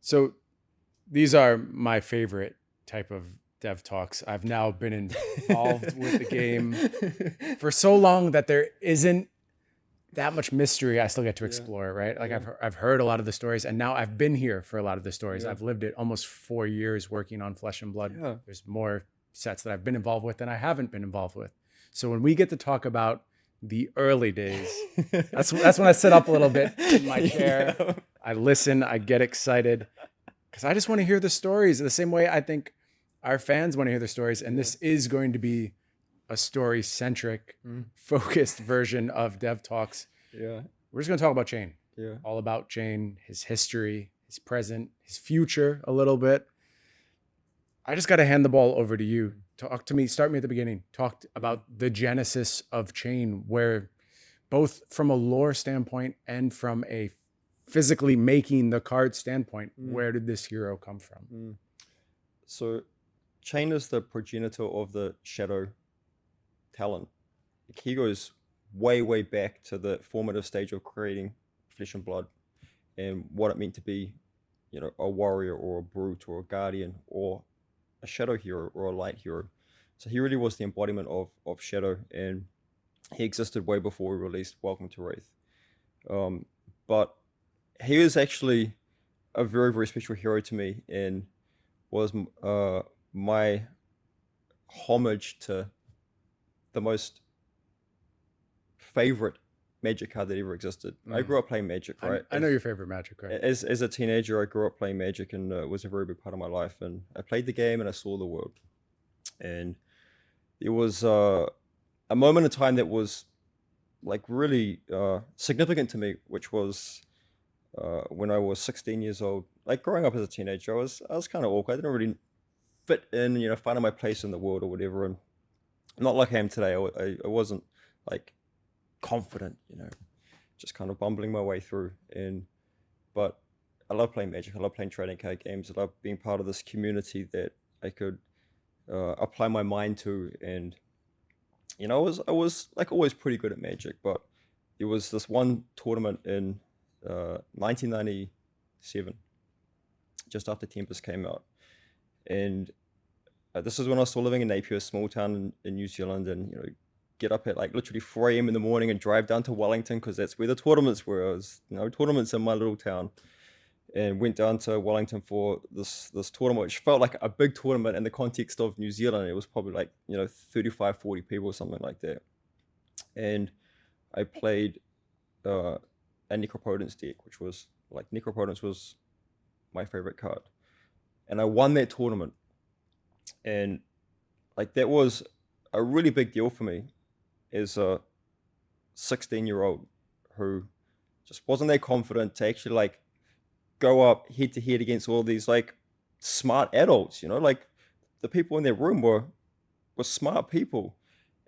So these are my favorite type of dev talks. I've now been involved with the game for so long that there isn't that much mystery. I still get to Yeah, explore, right? Like yeah, I've heard a lot of the stories, and now I've been here for a lot of the stories. yeah, I've lived it almost 4 years working on Flesh and Blood. yeah, There's more sets that I've been involved with than I haven't been involved with. So when we get to talk about the early days, that's when I sit up a little bit in my chair. yeah, I listen, I get excited because I just want to hear the stories the same way I think our fans want to hear the stories. And yeah, this is going to be a story centric, mm, focused version of Dev Talks. yeah, We're just going to talk about Chane, yeah. all about Chane, his history, his present, his future a little bit. I just got to hand the ball over to you. Talk to me, start me at the beginning. Talk Mm, about the genesis of Chane, where both from a lore standpoint and from a physically making the card standpoint, mm, where did this hero come from? mm. So, Chane is the progenitor of the Shadow talent. Like, he goes way, way back to the formative stage of creating Flesh and Blood and what it meant to be, a warrior or a brute or a guardian or a shadow hero or a light hero. So he really was the embodiment of Shadow, and he existed way before we released Welcome to Wraith. Um, but he is actually a very, very special hero to me, and was my homage to the most favorite Magic card that ever existed. I grew up playing Magic, right? I know your favorite Magic, right? As a teenager, I grew up playing Magic, and it was a very big part of my life. And I played the game, and I saw the world. And it was a moment in time that was like really significant to me, which was when I was 16 years old. Like growing up as a teenager, I was kind of awkward. I didn't really fit in, finding my place in the world or whatever. And not like I am today. I wasn't like confident, just kind of bumbling my way through. But I love playing Magic. I love playing trading card games. I love being part of this community that I could apply my mind to. And I was like always pretty good at Magic, but there was this one tournament in 1997, just after Tempest came out, and this is when I was still living in Napier, a small town in New Zealand, and get up at like literally 4 a.m. in the morning and drive down to Wellington because that's where the tournaments were. It was tournaments in my little town, and went down to Wellington for this tournament, which felt like a big tournament in the context of New Zealand. It was probably like 35, 40 people or something like that, and I played a Necropotence deck, which was like Necropotence was my favorite card, and I won that tournament, and like that was a really big deal for me as a 16-year-old who just wasn't that confident to actually like go up head to head against all these like smart adults, like the people in their room were smart people,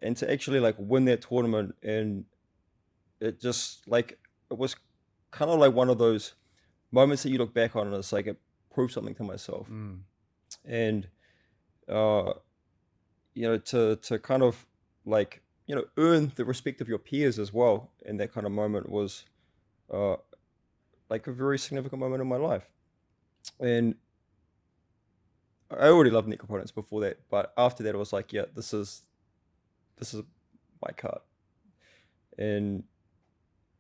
and to actually like win that tournament, and it just like it was kind of like one of those moments that you look back on and it's like it proved something to myself. Mm. And uh to kind of like earn the respect of your peers as well in that kind of moment was uh like a very significant moment in my life. And I already loved Nick Components before that, but after that, I was like, yeah, this is my card. And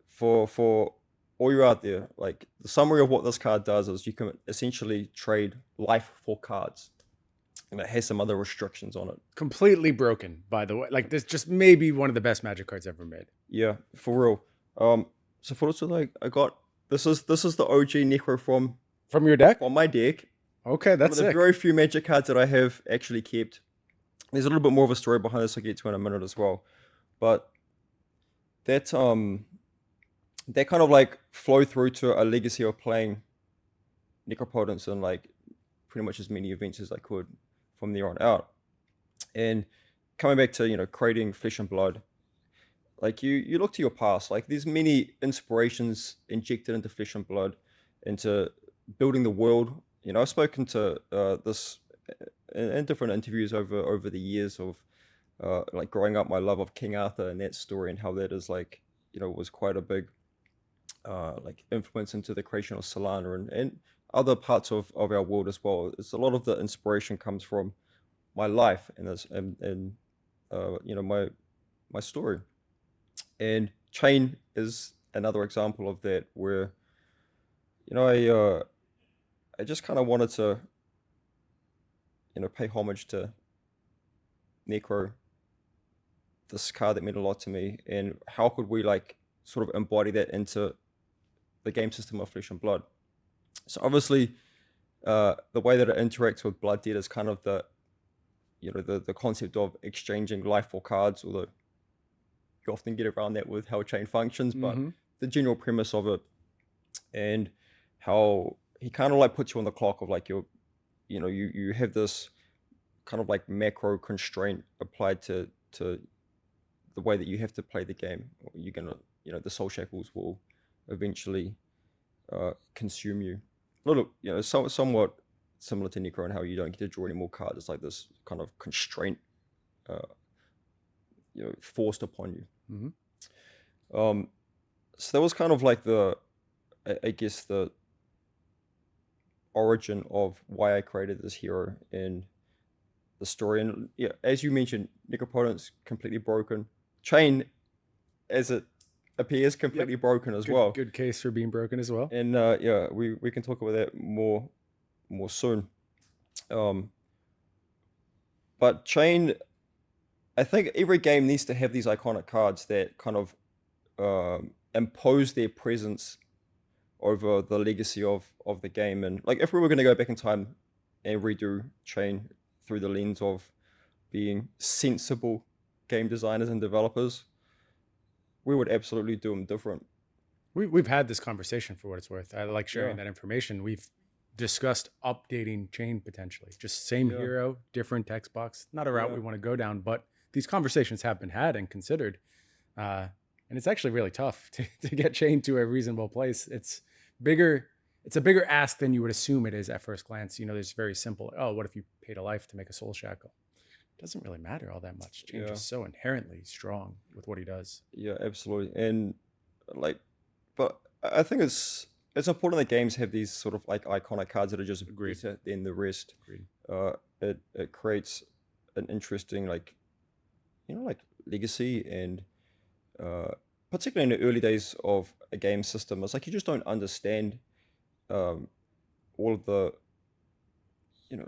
for all you out there, like the summary of what this card does is you can essentially trade life for cards, and it has some other restrictions on it. Completely broken, by the way. Like this just may be one of the best Magic cards ever made. Yeah, for real. So for also like I got this is the OG Necro From your deck? from my deck. Okay, One that's of the sick. very few Magic cards that I have actually kept. There's a little bit more of a story behind this I'll get to in a minute as well. But that that kind of like flow through to a legacy of playing Necropotence and like pretty much as many events as I could from there on out. And coming back to, creating Flesh and Blood, like you look to your past, like there's many inspirations injected into Flesh and Blood, into building the world. I've spoken to this in different interviews over the years of like growing up, my love of King Arthur and that story, and how that is like was quite a big like influence into the creation of Solana, and other parts of our world as well. It's a lot of the inspiration comes from my life and this and my story. And Chane is another example of that, where I just kind of wanted to pay homage to Necro, this card that meant a lot to me, and how could we like sort of embody that into the game system of Flesh and Blood. So obviously, the way that it interacts with Blood Debt is kind of the concept of exchanging life for cards, although you often get around that with how Chane functions, but the general premise of it, and how he kind of like puts you on the clock of like you have this kind of like macro constraint applied to the way that you have to play the game. You're gonna, the soul shackles will eventually consume you. A little, somewhat similar to Necro and how you don't get to draw any more cards. It's like this kind of constraint, forced upon you. So that was kind of like I guess the origin of why I created this hero and the story. And yeah, as you mentioned, Necropotent's completely broken. Chane, as it appears, completely broken as well. Good case for being broken as well. And yeah, we can talk about that more soon. But Chane, I think every game needs to have these iconic cards that kind of impose their presence over the legacy of the game. And like, if we were going to go back in time and redo Chane through the lens of being sensible game designers and developers, we would absolutely do them different. We've had this conversation, for what it's worth. I like sharing that information. We've discussed updating Chane potentially. Just same hero, different text box. Not a route we want to go down, but these conversations have been had and considered. And it's actually really tough to get Chane to a reasonable place. It's bigger. It's a bigger ask than you would assume it is at first glance. There's very simple, what if you paid a life to make a soul shackle? It doesn't really matter all that much. Chane is so inherently strong with what he does. Yeah, absolutely. And like, but I think it's important that games have these sort of like iconic cards that are just better than the rest. It creates an interesting like legacy, and particularly in the early days of a game system, it's like you just don't understand all of the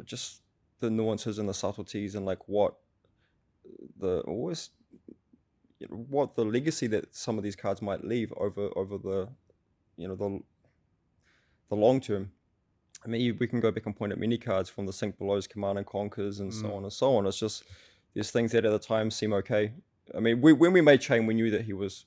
just the nuances and the subtleties, and like what the legacy that some of these cards might leave over the the long term. I mean, we can go back and point at many cards from the Sink Below's Command and Conquers and so on and so on. It's just there's things that at the time seem okay. I mean, when we made Chane, we knew that he was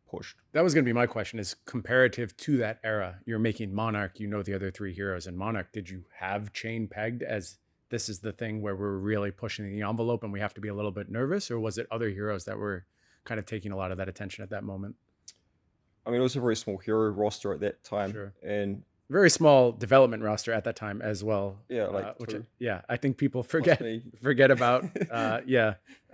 pushed. That was going to be my question, is comparative to that era. You're making Monarch, the other three heroes in Monarch. Did you have Chane pegged as this is the thing where we're really pushing the envelope and we have to be a little bit nervous? Or was it other heroes that were kind of taking a lot of that attention at that moment? I mean, it was a very small hero roster at that time. And very small development roster at that time as well. Yeah, like I think people forget about.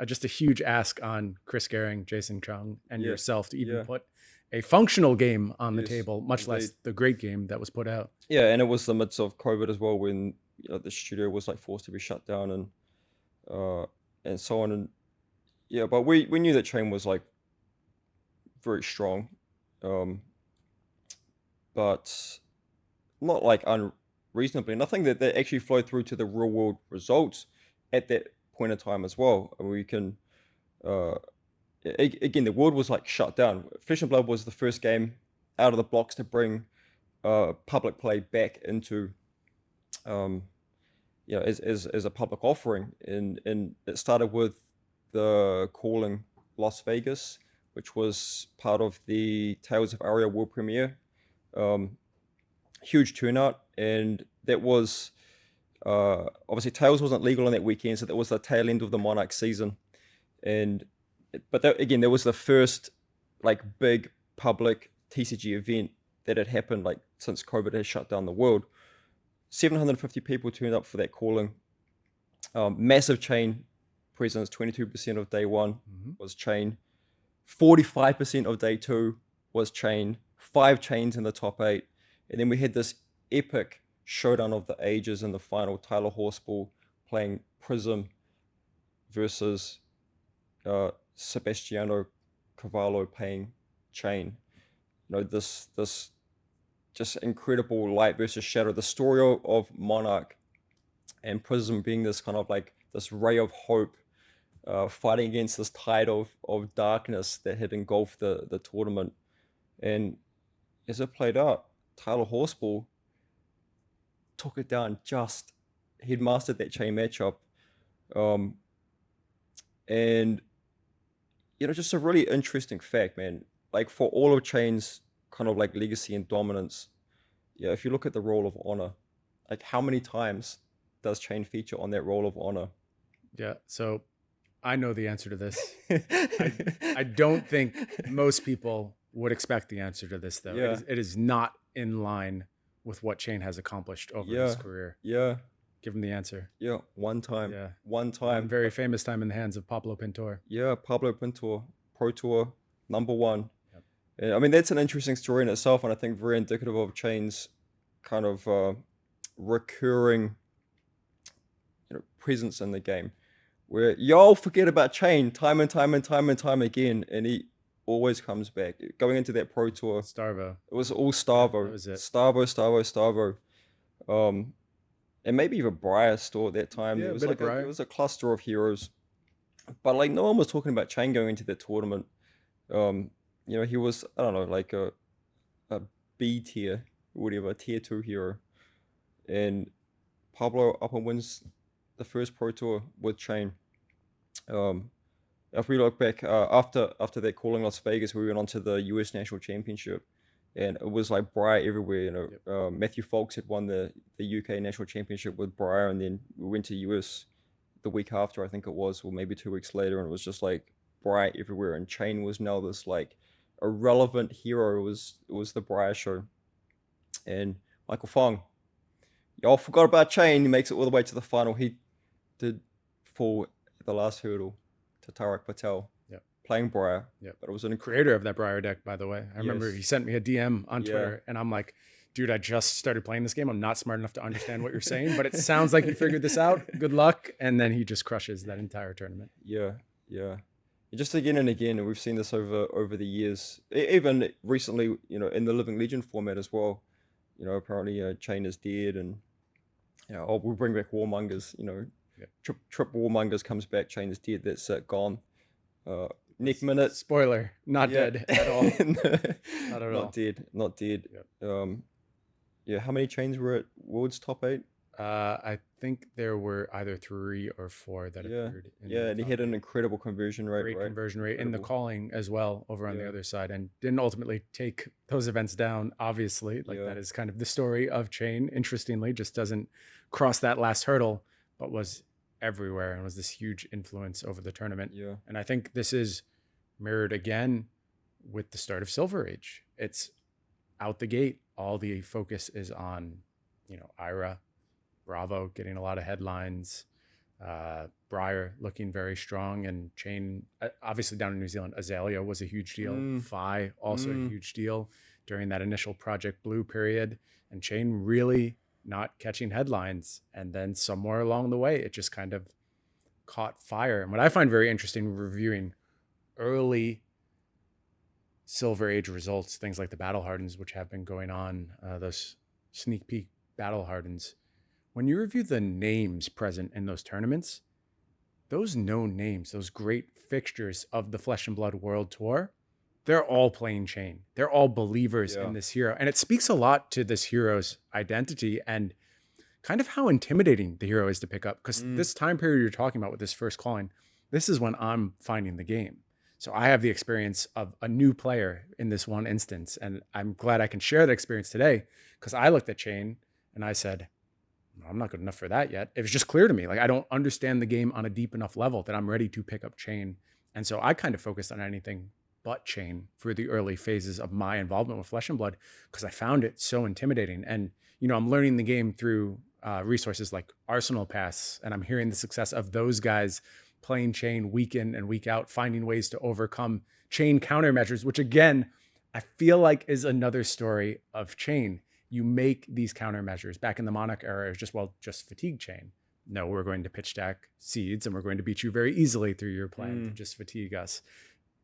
Just a huge ask on Chris Gehring, Jason Chung, and yourself to even put a functional game on the table, much less the great game that was put out. Yeah, and it was the midst of COVID as well, when the studio was like forced to be shut down and so on. And but we knew that Chane was like very strong, but not like unreasonably. And I think that actually flowed through to the real world results at that point in time as well. And we can, again, the world was like shut down. Flesh and Blood was the first game out of the blocks to bring public play back into, as a public offering. And it started with the Calling Las Vegas, which was part of the Tales of Aria world premiere. Huge turnout, and that was obviously Tales wasn't legal on that weekend, so that was the tail end of the Monarch season. But again, that was the first like big public TCG event that had happened like since COVID had shut down the world. 750 people turned up for that Calling. Massive Chane presence. 22% of day one was Chane. 45% of day two was Chane. 5 Chanes in the top 8. And then we had this epic showdown of the ages in the final. Tyler Horsball playing Prism versus Sebastiano Cavallo playing Chane. This just incredible light versus shadow. The story of Monarch and Prism being this kind of like this ray of hope, fighting against this tide of darkness that had engulfed the tournament. And as it played out, Tyler Horsball took it down. He'd mastered that Chane matchup. Um, and just a really interesting fact, man. Like for all of Chane's kind of like legacy and dominance, yeah, if you look at the Roll of Honor, like how many times does Chane feature on that Roll of Honor? Yeah. So I know the answer to this. I don't think most people would expect the answer to this, though. Yeah. It is not in line with what Chane has accomplished over his career. Yeah. Give him the answer. Yeah. One time. Yeah. One time. Very famous time in the hands of Pablo Pintor. Yeah. Pablo Pintor, Pro Tour, #1. Yep. And I mean, that's an interesting story in itself, and I think very indicative of Chane's kind of recurring presence in the game, where y'all forget about Chane time and time and time and time again, and he always comes back. Going into that Pro Tour, Starvo. It was all Starvo. That was it. Starvo. And maybe even Briar still at that time. Yeah, it was Briar. It was a cluster of heroes, but like no one was talking about Chane going into the tournament. He was, I don't know, like a B tier, whatever, tier 2 hero, and Pablo up and wins the first Pro Tour with Chane. If we look back, after that call in Las Vegas, we went on to the US National Championship, and it was like Briar everywhere. Yep. Matthew Folks had won the UK National Championship with Briar, and then we went to US the week after, I think it was, or maybe 2 weeks later, and it was just like Briar everywhere. And Chane was now this like irrelevant hero. It was the Briar show. And Michael Fong, y'all forgot about Chane. He makes it all the way to the final. He did fall at the last hurdle to Tarak Patel. Yep. Playing Briar. Yep. But it was an creator of that Briar deck, by the way. I remember he sent me a DM on Twitter, and I'm like, dude, I just started playing this game. I'm not smart enough to understand what you're saying, but it sounds like you figured this out. Good luck. And then he just crushes that entire tournament. Yeah. Just again and again, and we've seen this over the years. Even recently, in the Living Legend format as well. Apparently Chane is dead, and we'll bring back Warmongers. Trip Warmongers comes back, Chane is dead. That's it, gone. Nick Minute. Spoiler, not dead at all. Not at all. Not dead. Yep. How many Chanes were at World's top 8? I think there were either 3 or 4 that appeared. And he had an incredible conversion rate. Great conversion rate in the calling as well over on the other side, and didn't ultimately take those events down, obviously. That is kind of the story of Chane. Interestingly, just doesn't cross that last hurdle, but was everywhere and was this huge influence over the tournament. Yeah. And I think this is mirrored again with the start of Silver Age. It's out the gate. All the focus is on, Ira, Bravo getting a lot of headlines, Briar looking very strong, and Chane, obviously down in New Zealand, Azalea was a huge deal. Phi, also a huge deal during that initial Project Blue period, and Chane really not catching headlines. And then somewhere along the way, it just kind of caught fire. And what I find very interesting reviewing early Silver Age results, things like the Battle Hardens, which have been going on, those sneak peek Battle Hardens, when you review the names present in those tournaments, those known names, those great fixtures of the Flesh and Blood World Tour, they're all playing Chane. They're all believers in this hero. And it speaks a lot to this hero's identity and kind of how intimidating the hero is to pick up. Because this time period you're talking about with this first calling, this is when I'm finding the game. So I have the experience of a new player in this one instance. And I'm glad I can share that experience today, because I looked at Chane and I said, I'm not good enough for that yet. It was just clear to me. Like, I don't understand the game on a deep enough level that I'm ready to pick up Chane. And so I kind of focused on anything but Chane for the early phases of my involvement with Flesh and Blood, because I found it so intimidating. And, I'm learning the game through resources like Arsenal Pass, and I'm hearing the success of those guys playing Chane week in and week out, finding ways to overcome Chane countermeasures, which again, I feel like is another story of Chane. you make these countermeasures. Back in the Monarch era, it was just fatigue Chane. No, we're going to pitch stack seeds and we're going to beat you very easily through your plan to just fatigue us.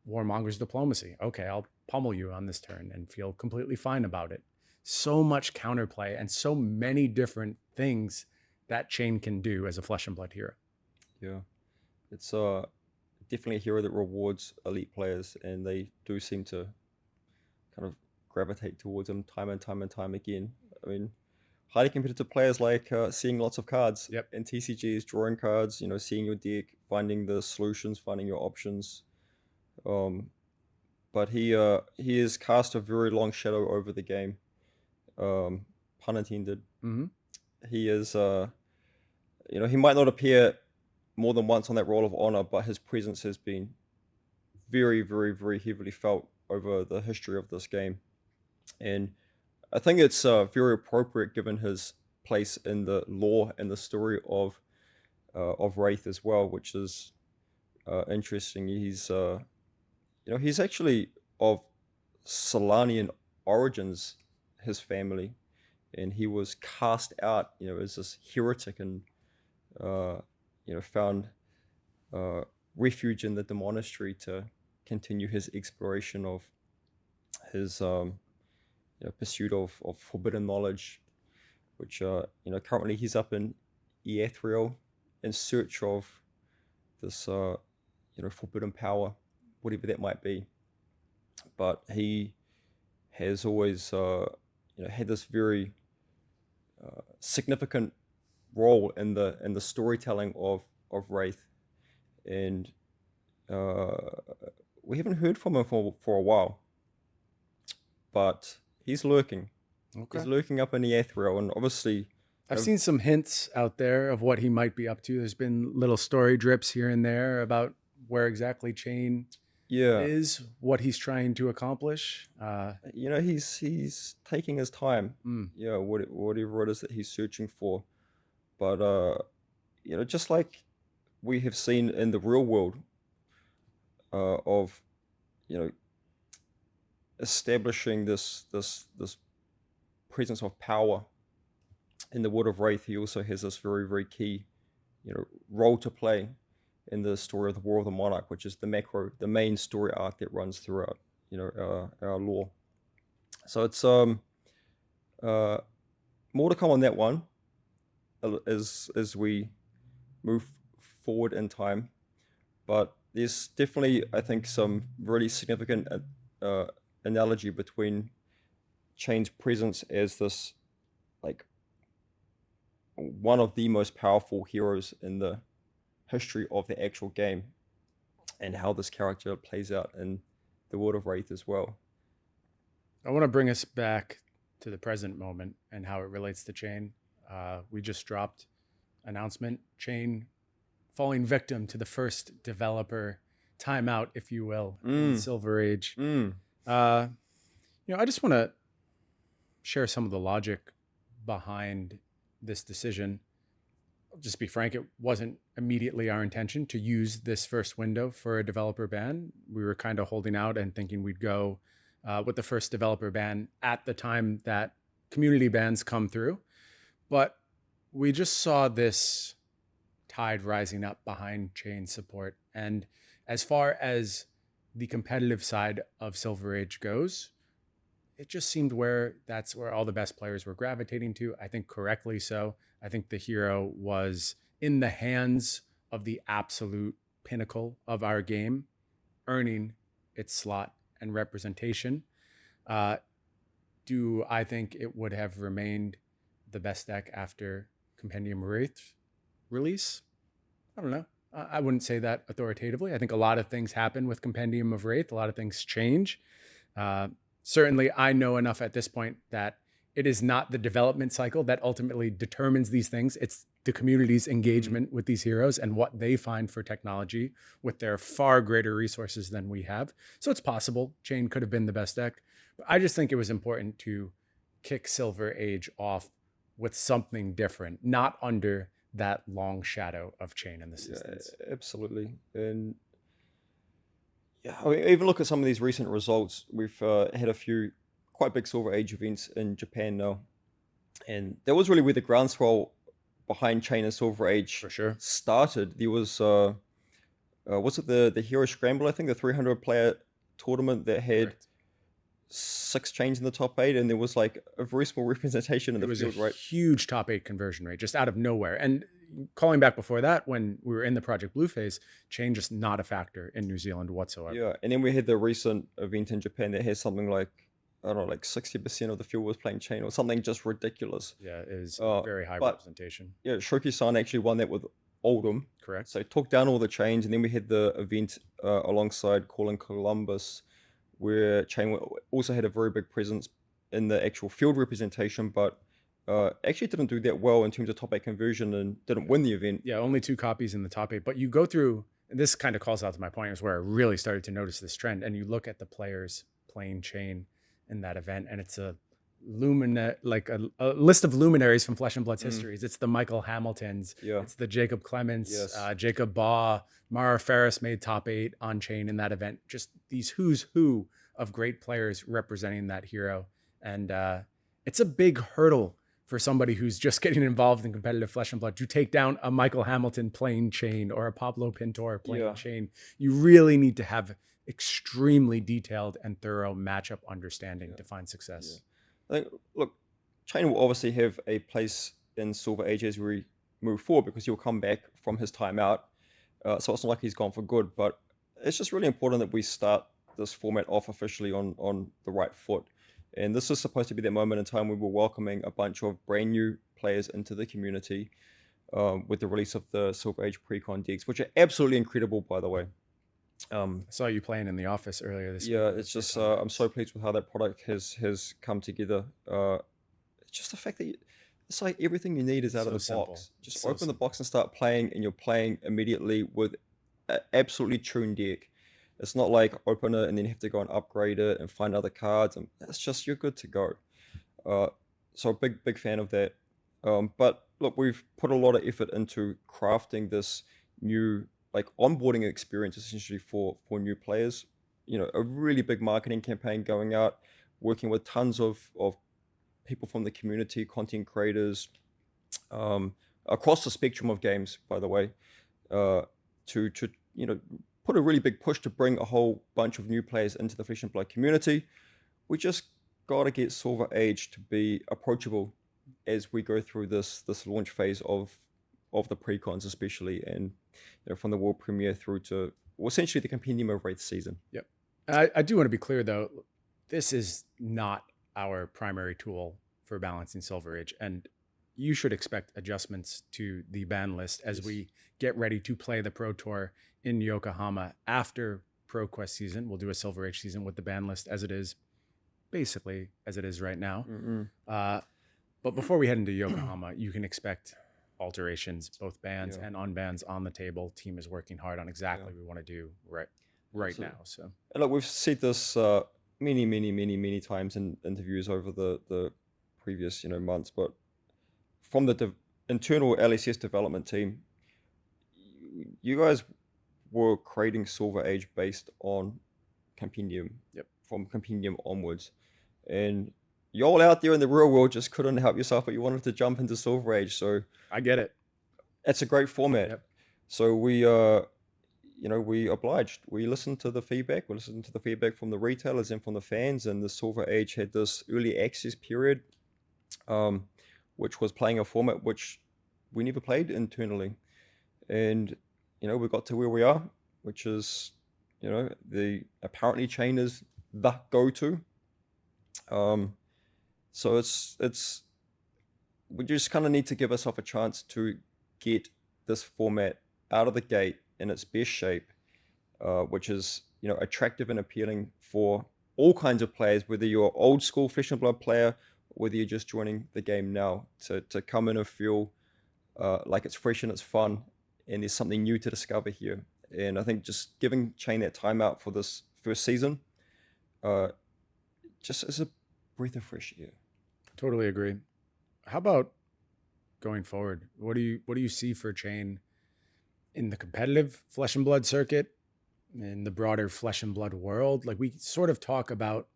Warmonger's diplomacy. Okay, I'll pummel you on this turn and feel completely fine about it. So much counterplay and so many different things that Chane can do as a flesh and blood hero. Yeah, it's definitely a hero that rewards elite players, and they do seem to kind of gravitate towards him time and time and time again. I mean, highly competitive players like seeing lots of cards in TCGs, drawing cards, seeing your deck, finding the solutions, finding your options. But he has cast a very long shadow over the game. Pun intended. He is, he might not appear more than once on that Roll of Honor, but his presence has been very, very, very heavily felt over the history of this game. And I think it's very appropriate given his place in the lore and the story of Wraith as well, which is interesting. He's actually of Solanian origins, his family, and he was cast out, as this heretic and found refuge in the monastery to continue his exploration of his pursuit of forbidden knowledge, which currently he's up in Eathriel in search of this forbidden power, whatever that might be. But he has always had this very significant role in the storytelling of Wraith, and we haven't heard from him for a while, but he's lurking. Okay. He's lurking up in the Eathriel, and obviously I've seen some hints out there of what he might be up to. There's been little story drips here and there about where exactly Chane is, what he's trying to accomplish. He's taking his time. Whatever it is that he's searching for. But just like we have seen in the real world, of establishing this presence of power in the world of Wraith, he also has this very, very key role to play in the story of the War of the Monarch, which is the main story arc that runs throughout our lore. So it's more to come on that one as we move forward in time, but there's definitely, I think, some really significant analogy between Chane's presence as this one of the most powerful heroes in the history of the actual game, and how this character plays out in the world of Wraith as well. I want to bring us back to the present moment and how it relates to Chane. We just dropped announcement, Chane falling victim to the first developer timeout, if you will, in Silver Age. I just want to share some of the logic behind this decision. I'll just be frank, it wasn't immediately our intention to use this first window for a developer ban. We were kind of holding out and thinking we'd go with the first developer ban at the time that community bans come through. But we just saw this tide rising up behind Chane support. And as far as the competitive side of Silver Age goes, it just seemed that's where all the best players were gravitating to. I think correctly so. I think the hero was in the hands of the absolute pinnacle of our game, earning its slot and representation. Do I think it would have remained the best deck after Compendium of Wraith release? I don't know. I wouldn't say that authoritatively. I think a lot of things happen with Compendium of Wraith. A lot of things change. Certainly, I know enough at this point that it is not the development cycle that ultimately determines these things. It's the community's engagement with these heroes and what they find for technology with their far greater resources than we have. So it's possible Chane could have been the best deck. But I just think it was important to kick Silver Age off with something different, not under that long shadow of Chane in this instance. Absolutely. And I mean, even look at some of these recent results. We've had a few quite big Silver Age events in Japan now, And that was really where the groundswell behind Chane and Silver For Age sure. started. There was was it the Hero Scramble? I think the 300 player tournament that had Correct. 6 chains in the top 8, and there was like a very small representation in It the was a field, right? huge top 8 conversion rate just out of nowhere. And calling back before that, when we were in the Project Blue phase, Chane just not a factor in New Zealand whatsoever. Yeah, and then we had the recent event in Japan that has something like, I don't know, like 60% of the field was playing Chain or something just ridiculous. Yeah, it is Uh, very high but representation. yeah, Shoki-san actually won that with Oldham. Correct. So he took down all the chains, and then we had the event alongside Calling Columbus, where Chain also had a very big presence in the actual field representation, but actually didn't do that well in terms of top 8 conversion and didn't win the event. Yeah, only 2 copies in the top 8. But you go through, and this kind of calls out to my point, is where I really started to notice this trend. And you look at the players playing Chane in that event, and it's a a list of luminaries from Flesh and Blood's histories. It's the Michael Hamiltons, Yeah. it's the Jacob Clements, Yes. Jacob Baugh, Mara Ferris made top 8 on Chane in that event. Just these who's who of great players representing that hero. And it's a big hurdle for somebody who's just getting involved in competitive Flesh and Blood to take down a Michael Hamilton playing Chane or a Pablo Pintor playing Yeah. Chane. You really need to have extremely detailed and thorough matchup understanding to find success. I think, look, China will obviously have a place in Silver Age as we move forward because he'll come back from his time out. So it's not like he's gone for good, but it's just really important that we start this format off officially on the right foot. And this is supposed to be that moment in time where we're welcoming a bunch of brand new players into the community with the release of the Silver Age Precon decks, which are absolutely incredible, by the way. I saw you playing in the office earlier this week. Yeah, it's just I'm so pleased with how that product has come together. It's just the fact that it's like everything you need is out of So the simple. box. Just So open the simple. box and start playing, and you're playing immediately with an absolutely tuned deck. It's not like open it and then you have to go and upgrade it and find other cards, and it's just you're good to go. So a big fan of that. But look, we've put a lot of effort into crafting this new like onboarding experience essentially for new players. You know, a really big marketing campaign going out, working with tons of people from the community, content creators, across the spectrum of games, by the way, to put a really big push to bring a whole bunch of new players into the Flesh and Blood community. We just got to get Silver Age to be approachable as we go through this launch phase of the precons, especially, and from the world premiere through to essentially the Compendium of Wraith season. Yep. I do want to be clear though, this is not our primary tool for balancing Silver Age, and you should expect adjustments to the ban list as we get ready to play the Pro Tour in Yokohama after ProQuest season. We'll do a Silver Age season with the ban list as it is, basically as it is right now. But before we head into Yokohama, you can expect alterations, both bans and unbans on the table. Team is working hard on exactly what we want to do right now. So, and look, we've said this many times in interviews over the previous months, but from the internal LSS development team, you guys were creating Silver Age based on Compendium. From Compendium onwards, and y'all out there in the real world just couldn't help yourself, but you wanted to jump into Silver Age. So I get it. It's a great format. So we we obliged. We listened to the feedback. We listened to the feedback from the retailers and from the fans. And the Silver Age had this early access period, which was playing a format which we never played internally. And we got to where we are, which is the apparently Chane is the go-to. So it's we just kind of need to give ourselves a chance to get this format out of the gate in its best shape, which is attractive and appealing for all kinds of players, whether you're old school Flesh and Blood player, whether you're just joining the game now, to come in and feel like it's fresh and it's fun and there's something new to discover here. And I think just giving Chane that time out for this first season just is a breath of fresh air. Totally agree. How about going forward? What do you see for Chane in the competitive Flesh and Blood circuit, in the broader Flesh and Blood world? Like, we sort of talk about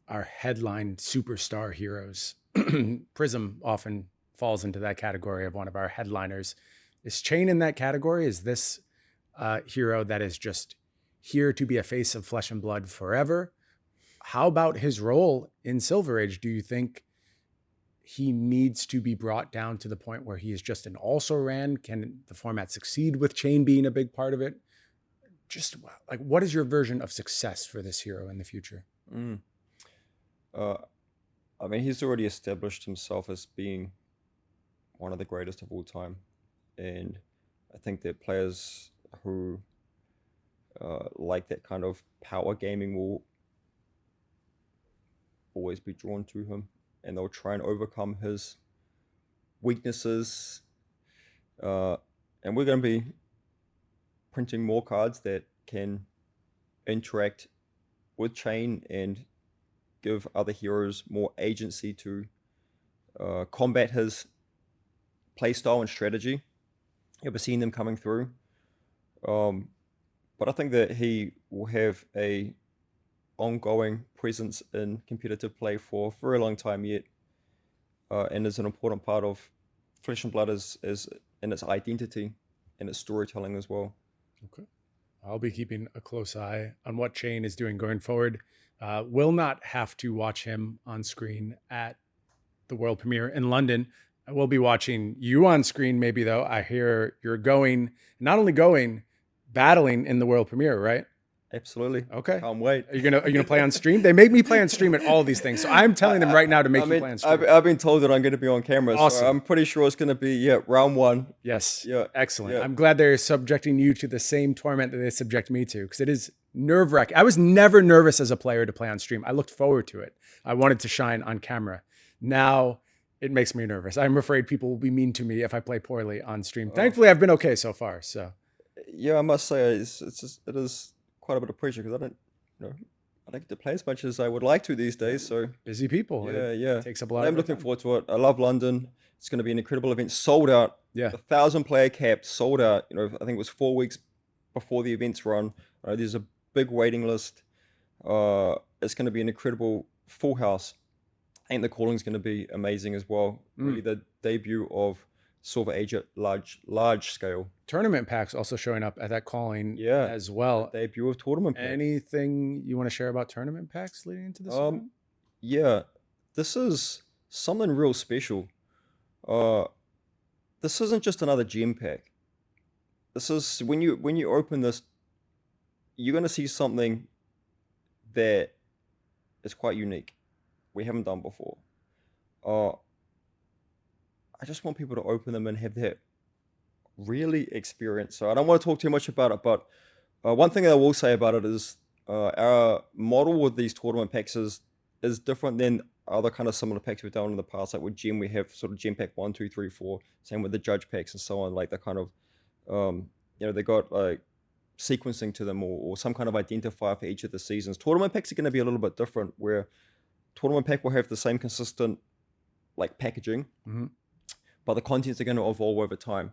our headline superstar heroes Prism often falls into that category of one of our headliners. Is Chane in that category? Is this hero that is just here to be a face of Flesh and Blood forever? How about his role in Silver Age? Do you think he needs to be brought down to the point where he is just an also-ran? Can the format succeed with Chane being a big part of it? Just like, what is your version of success for this hero in the future? I mean, he's already established himself as being one of the greatest of all time. And I think that players who like that kind of power gaming will always be drawn to him, and they'll try and overcome his weaknesses. And we're going to be printing more cards that can interact with Chane and give other heroes more agency to combat his playstyle and strategy. We're seeing them coming through. But I think that he will have a ongoing presence in competitive play for a very long time yet, and is an important part of Flesh and Blood as in its identity and its storytelling as well. Okay. I'll be keeping a close eye on what Chane is doing going forward. Will not have to watch him on screen at the world premiere in London. I will be watching you on screen, maybe, though. I hear you're going, not only going, battling in the world premiere, right? Absolutely. Okay. Can't wait. Are you gonna play on stream? They make me play on stream at all these things, so I'm telling them right now to make you play on stream. I've been told that I'm going to be on camera, Awesome. so I'm pretty sure it's going to be round one. Yes. Yeah. Excellent. Yeah. I'm glad they're subjecting you to the same torment that they subject me to, because it is nerve-wracking. I was never nervous as a player to play on stream. I looked forward to it. I wanted to shine on camera. Now it makes me nervous. I'm afraid people will be mean to me if I play poorly on stream. Thankfully, I've been okay so far. So yeah, I must say it is quite a bit of pressure because I don't get to play as much as I would like to these days. So busy people. Yeah. It takes up a lot. I'm looking forward to it. I love London. It's going to be an incredible event. Sold out. Yeah. 1,000 player cap. Sold out. I think it was 4 weeks before the event's run. There's a big waiting list. It's going to be an incredible full house. I think the calling's going to be amazing as well. Really, the debut of Silver Age at large scale. Tournament packs also showing up at that calling as well. The debut of tournament packs. Anything you want to share about tournament packs leading into this event? Yeah, this is something real special. This isn't just another gem pack. This is when you open this, you're going to see something that is quite unique. We haven't done before. I just want people to open them and have that really experience. So I don't want to talk too much about it, but one thing I will say about it is our model with these tournament packs is different than other kind of similar packs we've done in the past. Like with Gem, we have sort of Gem pack 1, 2, 3, 4. Same with the Judge packs and so on. Like the kind of they got like sequencing to them or some kind of identifier for each of the seasons. Tournament packs are going to be a little bit different, where tournament pack will have the same consistent like packaging, but the contents are going to evolve over time.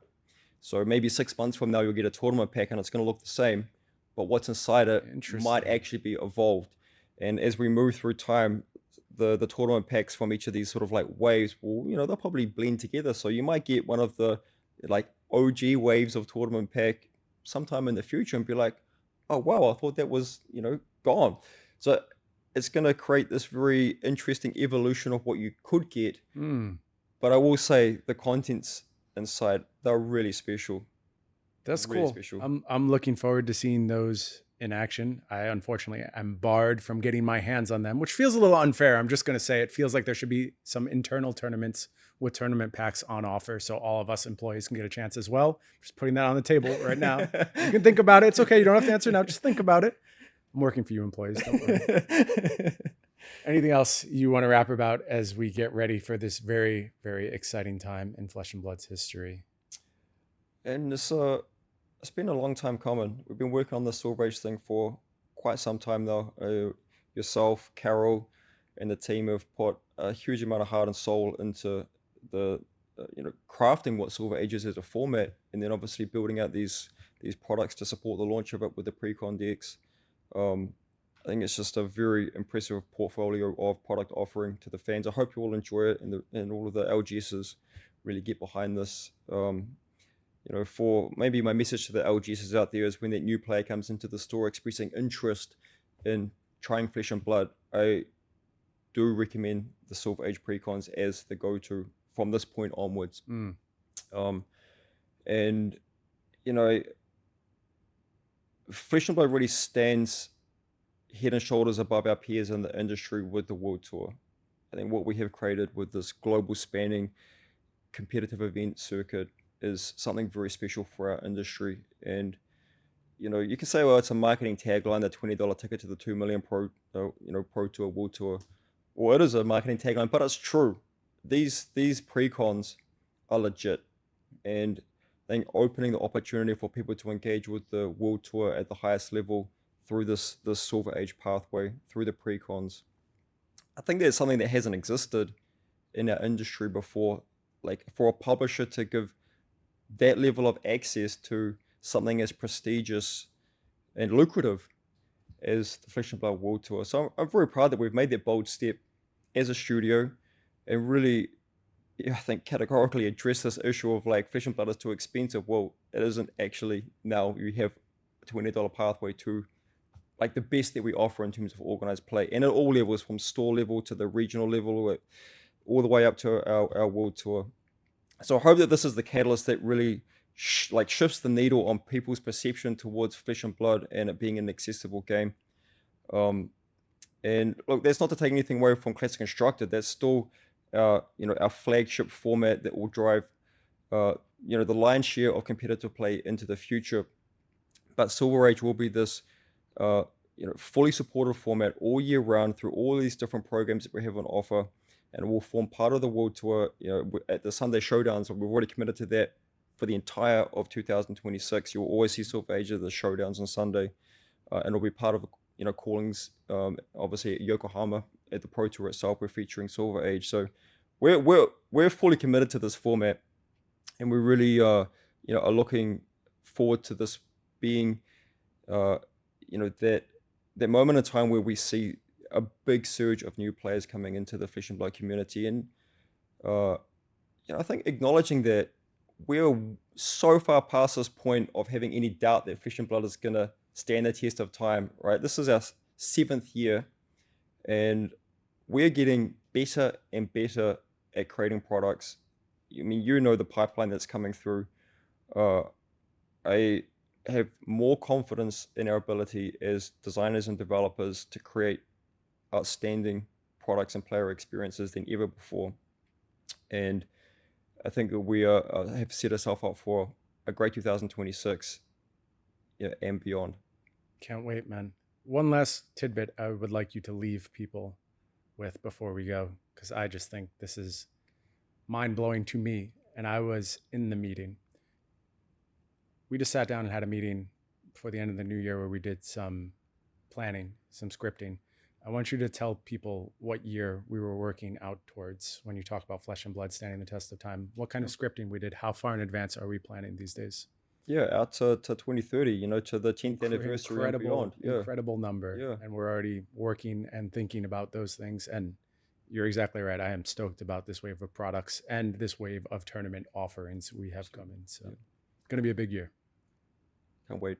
So maybe 6 months from now, you'll get a tournament pack and it's going to look the same, but what's inside it might actually be evolved. And as we move through time, the tournament packs from each of these sort of like waves will, they'll probably blend together. So you might get one of the like OG waves of tournament pack sometime in the future and be like, oh, wow, I thought that was, gone. So it's going to create this very interesting evolution of what you could get. But I will say the contents inside, they're really special. That's really cool. Special. I'm looking forward to seeing those in action. I unfortunately am barred from getting my hands on them, which feels a little unfair. I'm just going to say it feels like there should be some internal tournaments with tournament packs on offer, so all of us employees can get a chance as well. Just putting that on the table right now. You can think about it. It's okay. You don't have to answer now. Just think about it. I'm working for you employees. Don't worry. Anything else you want to wrap about as we get ready for this very, very exciting time in Flesh and Blood's history? And it's been a long time coming. We've been working on the Silver Age thing for quite some time now. Yourself, Carol, and the team have put a huge amount of heart and soul into the crafting what Silver Age is as a format, and then obviously building out these products to support the launch of it with the pre-con decks. I think it's just a very impressive portfolio of product offering to the fans. I hope you all enjoy it, and all of the LGSs really get behind this. For maybe my message to the LGSs out there is when that new player comes into the store expressing interest in trying Flesh and Blood, I do recommend the Silver Age precons as the go-to from this point onwards. Um, and Flesh and Blood really stands head and shoulders above our peers in the industry with the World Tour. I think what we have created with this global spanning competitive event circuit is something very special for our industry. And you can say, well, it's a marketing tagline, the $20 ticket to the 2 million Pro Tour, World Tour. Well, it is a marketing tagline, but it's true. These precons are legit, and I think opening the opportunity for people to engage with the World Tour at the highest level through this Silver Age pathway, through the precons, I think there's something that hasn't existed in our industry before. Like, for a publisher to give that level of access to something as prestigious and lucrative as the Flesh and Blood World Tour. So I'm very proud that we've made that bold step as a studio and really, I think, categorically address this issue of like Flesh and Blood is too expensive. Well, it isn't actually. Now you have a $20 pathway to like the best that we offer in terms of organized play, and at all levels, from store level to the regional level, all the way up to our World Tour. So I hope that this is the catalyst that really shifts the needle on people's perception towards Flesh and Blood and it being an accessible game. And look, that's not to take anything away from Classic Constructed. That's still our flagship format that will drive the lion's share of competitive play into the future. But Silver Age will be this fully supported format all year round through all these different programs that we have on offer, and it will form part of the World Tour. At the Sunday Showdowns, we've already committed to that for the entire of 2026. You'll always see Silver Age at the Showdowns on Sunday, and it'll be part of callings. Obviously at Yokohama at the Pro Tour itself, we're featuring Silver Age. So we're fully committed to this format, and we really are looking forward to this being that moment in time where we see a big surge of new players coming into the Flesh and Blood community. And I think acknowledging that we're so far past this point of having any doubt that Flesh and Blood is going to stand the test of time, right? This is our 7th year, and we're getting better and better at creating products. I mean, the pipeline that's coming through. I have more confidence in our ability as designers and developers to create outstanding products and player experiences than ever before. And I think that we have set ourselves up for a great 2026 and beyond. Can't wait, man. One last tidbit I would like you to leave people with before we go, because I just think this is mind-blowing to me, and I was in the meeting. We just sat down and had a meeting before the end of the new year where we did some planning, some scripting. I want you to tell people what year we were working out towards when you talk about Flesh and Blood standing the test of time. What kind of scripting we did? How far in advance are we planning these days? Yeah, out to 2030, to the 10th anniversary and beyond. Yeah. Incredible number. Yeah. And we're already working and thinking about those things. And you're exactly right. I am stoked about this wave of products and this wave of tournament offerings we have coming. So it's going to be a big year. Can't wait.